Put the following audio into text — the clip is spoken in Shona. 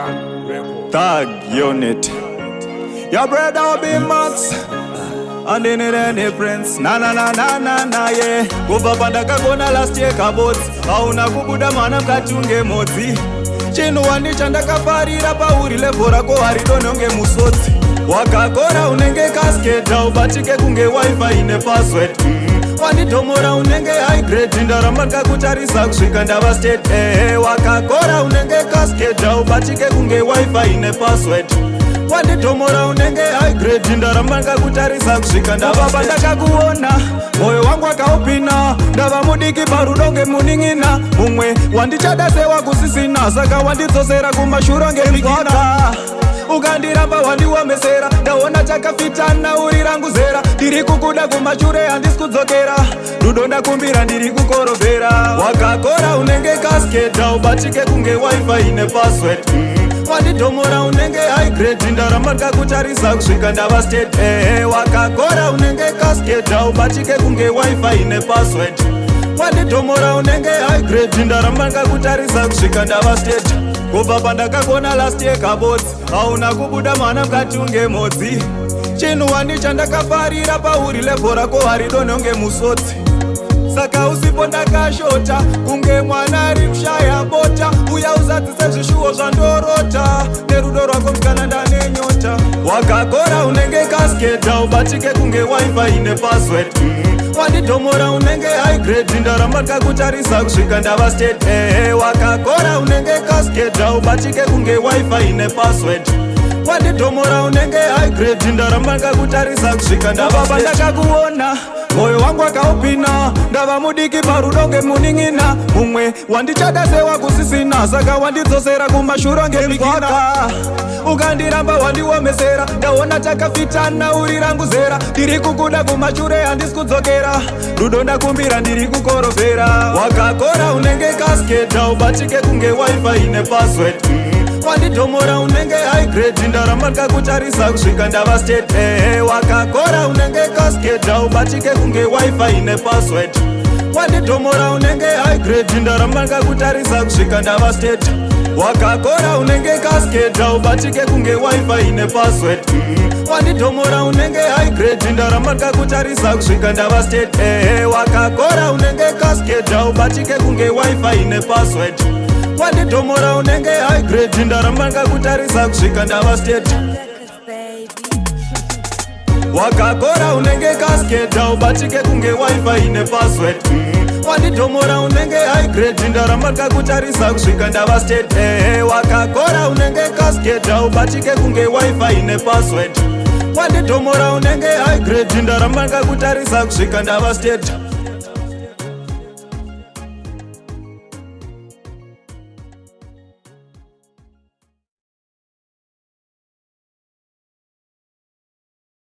Tag unit. Your brother be Max. And in it any prince. Na na na na na na yeah. Kuva pandaka kona last year kabot. Hauna kubuda mana mkatunge moti. Chinu wani chandaka farira pauri levora ko haridononge musoti. Wakakora unenge kasketa ubatike kunge wifi ine password. Wanitomora unenge high grade ndaramaka kutarisa kusvika ndava state. Wakakora unenge kasketa ubatike kunge wifi ine password. Wanitomora unenge high grade ndaramaka kutarisa kusvika ndava pandakakuona moyo wangu akaupina ndava mudiki parudonge muning'ina mumwe wandichadasewa kusisina saka wandidzosera kumashure ngemigina ukandiramba wandiwamesera ndaona chakafitana uri rangu zera ndiri kukuda kumashure handisi kudzokera rudo ndakumbira ndiri kukorobhera wakakora unenge kasketa ubatike kunge wifi ine password wanditomora unenge high grade ndaramba ndakakutarisa kusvika ndava state. Wakakora unenge kasketa ubatike kunge wifi ine password wanditomora unenge high grade ndaramba ndakakutarisa kusvika ndava state. Kubva pandakakona last year kabotsi hauna kubuda mana mkatunge modzi chinhu wani chandakafarira pauri levhora ko haridononge musotsi saka usipo ndakashota kunge mwana ari mushaya bota uya uzadzise zvishuwo zvandorota nerudo rwako mukana ndanenyota wakakora unenge kasketa ubatike kunge wifi ine password wanditomora unenge high grade ndaramba ndakakutarisa kusvika ndava state. Wakakora unenge kasketa ubatike kunge wifi ine password wanditomora unenge high grade ndaramba ndakakutarisa kusvika ndava pandakakuona moyo wangu akaupina ndava mudiki parudonge muning'ina mumwe wandichadasewa kusisina saka wandidzosera kumashure ngemigina ukandiramba wandiwamesera ndaona takafitana uri rangu zera ndiri kukuda kumashure handisi kudzokera rudo ndakumbira ndiri kukorobhera wakakora unenge kasketa ubatike kunge wifi ine password wanditomora unenge high grade ndaramba ndakakutarisa kusvika ndava state. Wakakora unenge kasketa ubatike kunge wifi ine password wanditomora unenge high grade ndaramba ndakakutarisa kusvika ndava state. Wakakora unenge kasketa ubatike kunge wifi ine password wanditomora unenge high grade ndaramba ndakakutarisa kusvika ndava state. Wakakora unenge kasketa ubatike kunge wifi ine password wanditomora unenge high grade ndaramba ndakakutarisa kusvika ndava state. Wakakora unenge kasketa ubatike kunge wifi ine password wanditomora unenge high grade ndaramba ndakakutarisa kusvika ndava state. Wakakora unenge kasketa ubatike kunge wifi ine password wanditomora unenge high grade ndaramba ndakakutarisa kusvika ndava state.